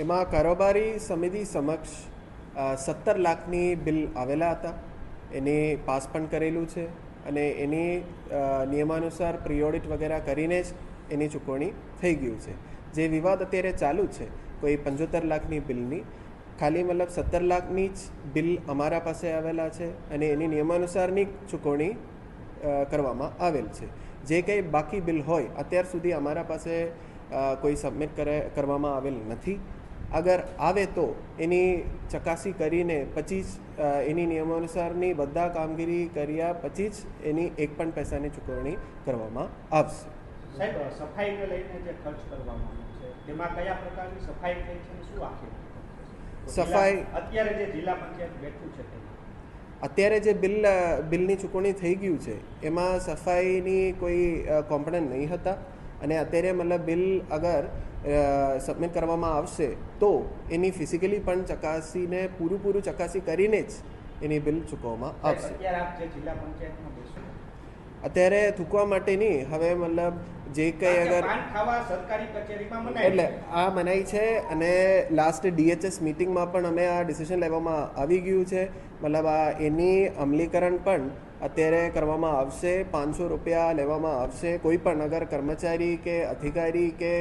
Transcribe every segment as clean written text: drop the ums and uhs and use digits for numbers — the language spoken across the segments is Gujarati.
એમાં કારોબારી સમિતિ સમક્ષ 17 લાખની બિલ આવેલા હતા. એને પાસ પણ કરેલું છે અને એની નિયમાનુસાર પ્રી ઓડિટ વગેરે કરીને જ એની ચૂકવણી થઈ ગયું છે. જે વિવાદ અત્યારે ચાલુ છે કોઈ 75 લાખની બિલની, ખાલી મતલબ 17 લાખની જ બિલ અમારા પાસે આવેલા છે અને એની નિયમાનુસારની ચૂકવણી કરવામાં આવેલ છે. જે કંઈ બાકી બિલ હોય અત્યાર સુધી અમારા પાસે કોઈ સબમિટ કરવામાં આવેલ નથી. અગર આવે તો એની ચકાસી કરીને પછી જ એની નિયમાનુસારની બધા કામગીરી કર્યા પછી જ એની એક પણ પૈસાની ચૂકવણી કરવામાં આવશે. સાહેબ, સફાઈને લઈને જે ખર્ચ કરવામાં છે તેમાં કયા પ્રકારની સફાઈ થઈ છે, શું આખી સફાઈ અત્યારે જે જિલ્લા પંચાયત બેઠું છે અત્યારે જે બિલની ચૂકવણી થઈ ગયું છે એમાં સફાઈની કોઈ કોમ્પોનન્ટ નહીં હતા અને અત્યારે મતલબ બિલ અગર સબમિટ કરવામાં આવશે તો એની ફિઝિકલી પણ ચકાસીને પૂરું ચકાસી કરીને જ એની બિલ ચૂકવવામાં આવશે. અત્યારે થૂકવા માટે નહીં, હવે મતલબ જે કંઈ અગર એટલે આ મનાઈ છે અને લાસ્ટ DHS મિટિંગમાં પણ અમે આ ડિસિઝન લેવામાં આવી ગયું છે. મતલબ આ એની અમલીકરણ પણ અત્યારે કરવામાં આવશે. 500 રૂપિયા લેવામાં આવશે. કોઈ પણ અગર કર્મચારી કે અધિકારી કે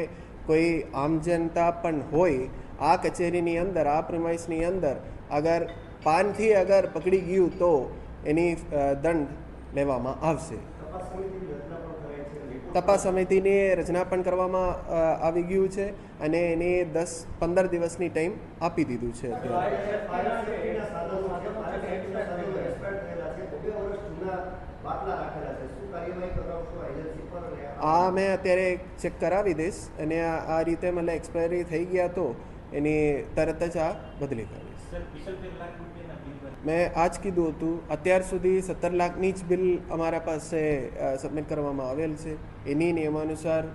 કોઈ આમ જનતા પણ હોય આ કચેરીની અંદર, આ પ્રિમાઇસની અંદર અગર પાનથી અગર પકડી ગયું તો એની દંડ લેવામાં આવશે. તપાસ સમિતિની રચના પણ કરવામાં આવી ગયું છે અને એની 10-15 દિવસની ટાઈમ આપી દીધું છે. આ મેં અત્યારે ચેક કરાવી દઈશ અને આ રીતે મતલબ એક્સપાયરી થઈ ગયા તો એની તરત જ આ બદલી કરીશ. મેં આજ કીધું હતું અત્યાર સુધી 17 લાખની જ બિલ અમારા પાસે સબમિટ કરવામાં આવેલ છે. એની નિયમાનુસાર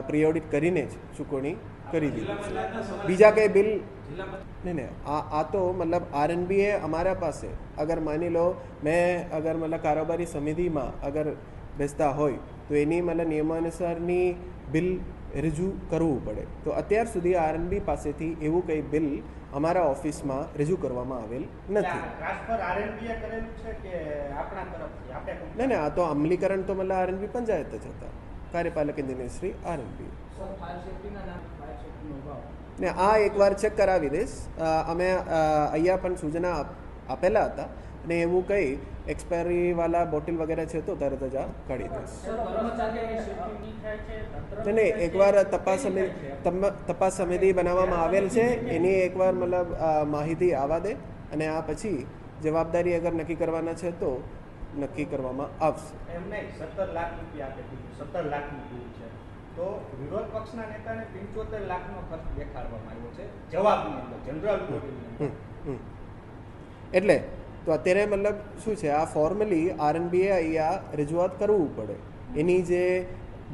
પ્રી ઓડિટ કરીને જ ચૂકવણી કરી દીધી છે. બીજા કંઈ બિલ નહીં. આ તો મતલબ RNBએ અમારા પાસે અગર માની લો મેં અગર મતલબ કારોબારી સમિતિમાં અગર બેસતા હોય તો એની મતલબ નિયમાનુસારની બિલ રજૂ કરવું પડે. તો અત્યાર સુધી RNB પાસેથી એવું કંઈ બિલ અમારા ઓફિસમાં રજૂ કરવામાં આવેલ નથી. નહીં, આ તો અમલીકરણ તો મતલબ RNB પંચાયત જ હતા, કાર્યપાલક ઇજનેર શ્રી RNB. ને આ એકવાર ચેક કરાવી દઈશ. અમે અહીંયા પણ સૂચના આપેલા હતા અને એવું કંઈ એક્સપાયરીવાળા બોટલ વગેરે છે તો તરત જ આ કાઢી દઈશ. નહીં, એકવાર તપાસ સમિતિ બનાવવામાં આવેલ છે એની એકવાર મતલબ માહિતી આવવા દે અને આ પછી જવાબદારી અગર નક્કી કરવાના છે તો નક્કી કરવામાં આવશે. 17 લાખ રૂપિયા આપે, 17 લાખની બિલ છે તો વિરોધ પક્ષના નેતાને 75 લાખનો ખર્ચ દેખાડવામાં આવ્યો છે જવાબની અંદર જનરલ. એટલે તો અત્યારે મતલબ શું છે, આ ફોર્મલી RNBએ અહીંયા રજૂઆત કરવું પડે. એની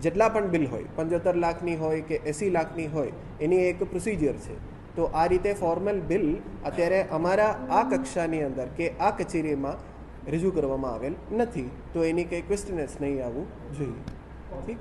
જેટલા પણ બિલ હોય 75 લાખની હોય કે 80 લાખની હોય એની એક પ્રોસિજર છે. તો આ રીતે ફોર્મલ બિલ અત્યારે અમારા આ કક્ષાની અંદર કે આ કચેરીમાં રજૂ કરવામાં આવેલ નથી તો એની કંઈ ક્વેશ્ચન જ નહીં આવવું જોઈએ. ઠીક.